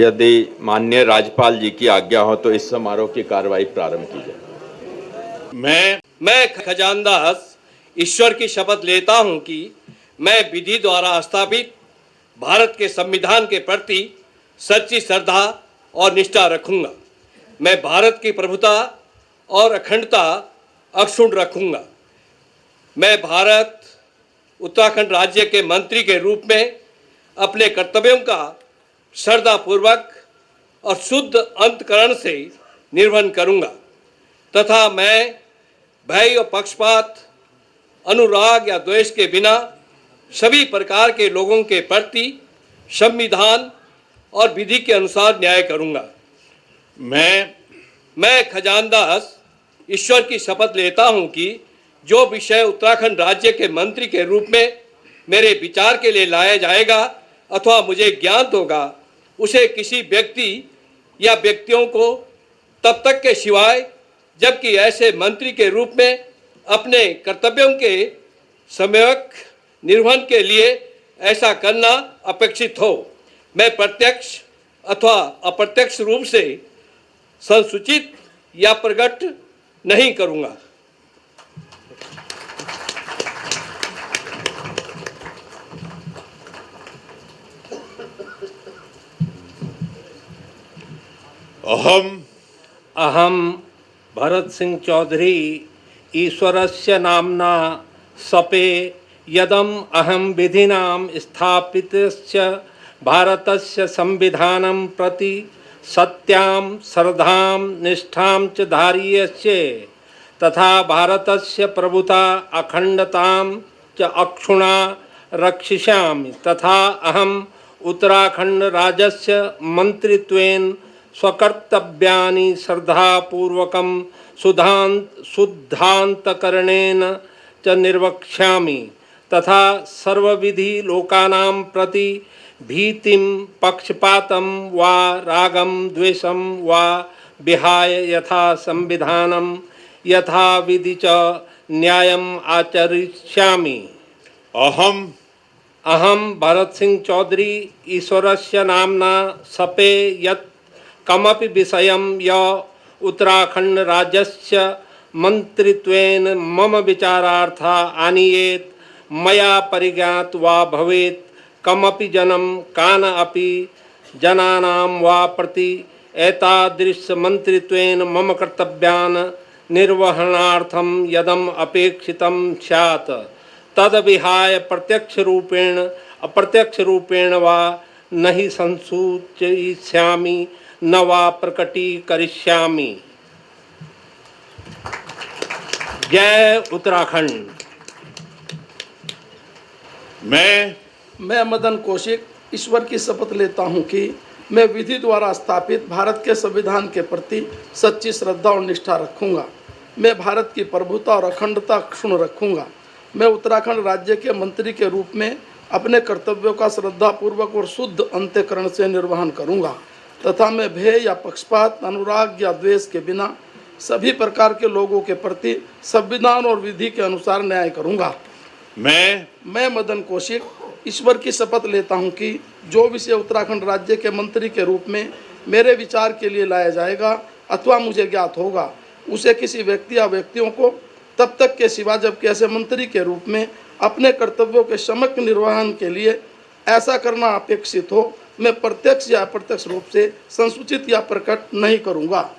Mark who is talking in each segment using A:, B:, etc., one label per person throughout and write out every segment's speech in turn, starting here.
A: यदि माननीय राज्यपाल जी की आज्ञा हो तो इस समारोह की कार्रवाई प्रारंभ की जाए।
B: मैं खजानदास ईश्वर की शपथ लेता हूं कि मैं विधि द्वारा स्थापित भारत के संविधान के प्रति सच्ची श्रद्धा और निष्ठा रखूंगा। मैं भारत की प्रभुता और अखंडता अक्षुण्ण रखूंगा। मैं भारत उत्तराखंड राज्य के मंत्री के रूप में अपने कर्तव्यों का श्रद्धापूर्वक और शुद्ध अंतःकरण से निर्वहन करूंगा तथा मैं भय और पक्षपात, अनुराग या द्वेष के बिना सभी प्रकार के लोगों के प्रति संविधान और विधि के अनुसार न्याय करूंगा। मैं खजानदास ईश्वर की शपथ लेता हूं कि जो विषय उत्तराखंड राज्य के मंत्री के रूप में मेरे विचार के लिए लाया जाएगा अथवा मुझे ज्ञात होगा, उसे किसी व्यक्ति या व्यक्तियों को तब तक के सिवाय जबकि ऐसे मंत्री के रूप में अपने कर्तव्यों के सम्यक निर्वहन के लिए ऐसा करना अपेक्षित हो, मैं प्रत्यक्ष अथवा अप्रत्यक्ष रूप से संसूचित या प्रकट नहीं करूंगा।
C: अहम भरत सिंह चौधरी ईश्वरस्य नाम्ना सपे यदम अहम विधिनां स्थापितस्य भारतस्य संविधानं प्रति सत्यां श्रद्धां निष्ठां च धारयिष्ये तथा भारतस्य प्रभुता अखंडतां च अक्षुण्णा रक्षिष्यामि तथा अहम उत्तराखंड राज्यस्य मंत्रित्वेन स्वकर्तव्यानि श्रद्धापूर्वकं शुद्धान्तकरणेन च निर्वक्ष्यामि तथा सर्वविधि लोकानां प्रति भीतिं पक्षपातं वा रागं द्वेषं वा विहाय यथा संविधानं यथा विधि च न्यायम् आचरिष्यामि। अहम भरत सिंह चौधरी ईश्वरस्य नाम्ना सपे यत् कमपि विषयं य उत्तराखंड राज्यस्य मंत्रित्वेन मम विचारार्था आनीयेत् मया परिज्ञात वा भवेत् कमपि जनं कान अपि जनानां वा प्रति एतादृश मंत्रित्वेन मम कर्तव्यान् निर्वहणार्थं यदम अपेक्षितं स्यात् तद विहाय प्रत्यक्ष रूपेण अप्रत्यक्ष रूपेण वा नहि संसूचयिष्यामि न वा प्रकटीकरिष्यामि। जय उत्तराखंड।
D: मैं मदन कौशिक ईश्वर की शपथ लेता हूं कि मैं विधि द्वारा स्थापित भारत के संविधान के प्रति सच्ची श्रद्धा और निष्ठा रखूंगा। मैं भारत की प्रभुता और अखंडता अक्षुण्ण रखूंगा। मैं उत्तराखंड राज्य के मंत्री के रूप में अपने कर्तव्यों का श्रद्धापूर्वक और शुद्ध अंतःकरण से निर्वहन करूंगा तथा मैं भय या पक्षपात, अनुराग या द्वेष के बिना सभी प्रकार के लोगों के प्रति संविधान और विधि के अनुसार न्याय करूंगा। मैं मदन कौशिक ईश्वर की शपथ लेता हूं कि जो विषय उत्तराखंड राज्य के मंत्री के रूप में मेरे विचार के लिए लाया जाएगा अथवा मुझे ज्ञात होगा, उसे किसी व्यक्ति या व्यक्तियों को तब तक के सिवा जबकि ऐसे मंत्री के रूप में अपने कर्तव्यों के सम्यक निर्वहन के लिए ऐसा करना अपेक्षित हो, मैं प्रत्यक्ष या अप्रत्यक्ष रूप से संसूचित या प्रकट नहीं करूंगा।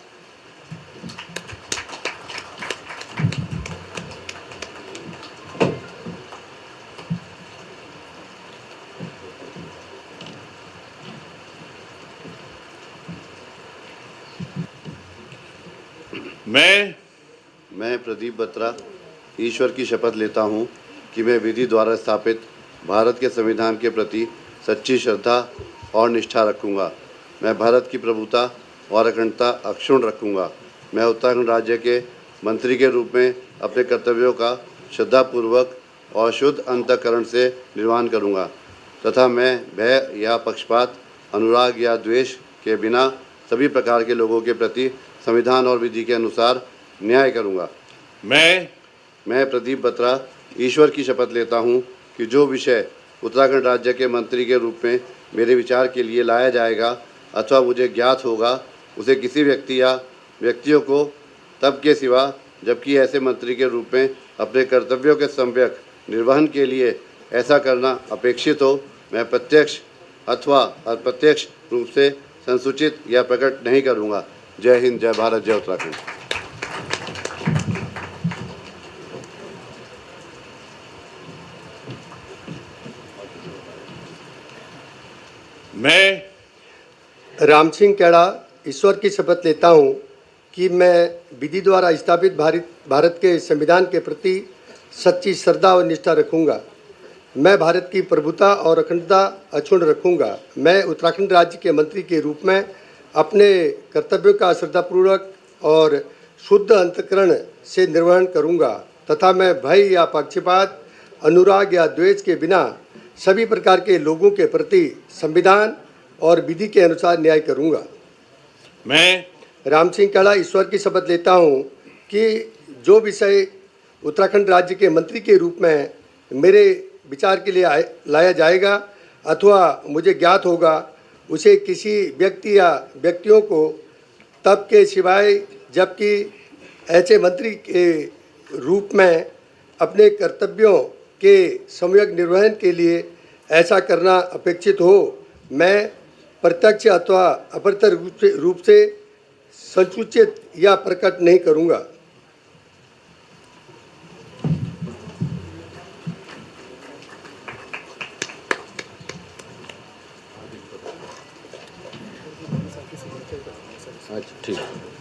E: मैं प्रदीप बत्रा ईश्वर की शपथ लेता हूँ कि मैं विधि द्वारा स्थापित भारत के संविधान के प्रति सच्ची श्रद्धा और निष्ठा रखूँगा। मैं भारत की प्रभुता और अखंडता अक्षुण्ण रखूँगा। मैं उत्तराखंड राज्य के मंत्री के रूप में अपने कर्तव्यों का श्रद्धापूर्वक और शुद्ध अंतःकरण से निर्वहन करूँगा तथा मैं भय या पक्षपात, अनुराग या द्वेष के बिना सभी प्रकार के लोगों के प्रति संविधान और विधि के अनुसार न्याय करूँगा। मैं प्रदीप बत्रा ईश्वर की शपथ लेता हूँ कि जो विषय उत्तराखंड राज्य के मंत्री के रूप में मेरे विचार के लिए लाया जाएगा अथवा मुझे ज्ञात होगा उसे किसी व्यक्ति या व्यक्तियों को तब के सिवा जबकि ऐसे मंत्री के रूप में अपने कर्तव्यों के सम्यक निर्वहन के लिए ऐसा करना अपेक्षित हो, मैं प्रत्यक्ष अथवा अप्रत्यक्ष रूप से संसूचित या प्रकट नहीं करूँगा। जय हिंद, जय भारत, जय उत्तराखंड।
A: मैं
F: राम सिंह कैड़ा ईश्वर की शपथ लेता हूँ कि मैं विधि द्वारा स्थापित भारत के संविधान के प्रति सच्ची श्रद्धा और निष्ठा रखूँगा। मैं भारत की प्रभुता और अखंडता अक्षुण्ण रखूँगा। मैं उत्तराखंड राज्य के मंत्री के रूप में अपने कर्तव्यों का श्रद्धापूर्वक और शुद्ध अंतःकरण से निर्वहन करूँगा तथा मैं भय या पक्षपात, अनुराग या द्वेष के बिना सभी प्रकार के लोगों के प्रति संविधान और विधि के अनुसार न्याय करूँगा।
A: मैं
F: राम सिंह कैड़ा ईश्वर की शपथ लेता हूँ कि जो विषय उत्तराखंड राज्य के मंत्री के रूप में मेरे विचार के लिए लाया जाएगा अथवा मुझे ज्ञात होगा उसे किसी व्यक्ति या व्यक्तियों को तब के सिवाय जबकि ऐसे मंत्री के रूप में अपने कर्तव्यों के सम्यक निर्वहन के लिए ऐसा करना अपेक्षित हो, मैं प्रत्यक्ष अथवा अप्रत्यक्ष रूप से संसूचित या प्रकट नहीं करूँगा।
A: अच्छा ठीक है।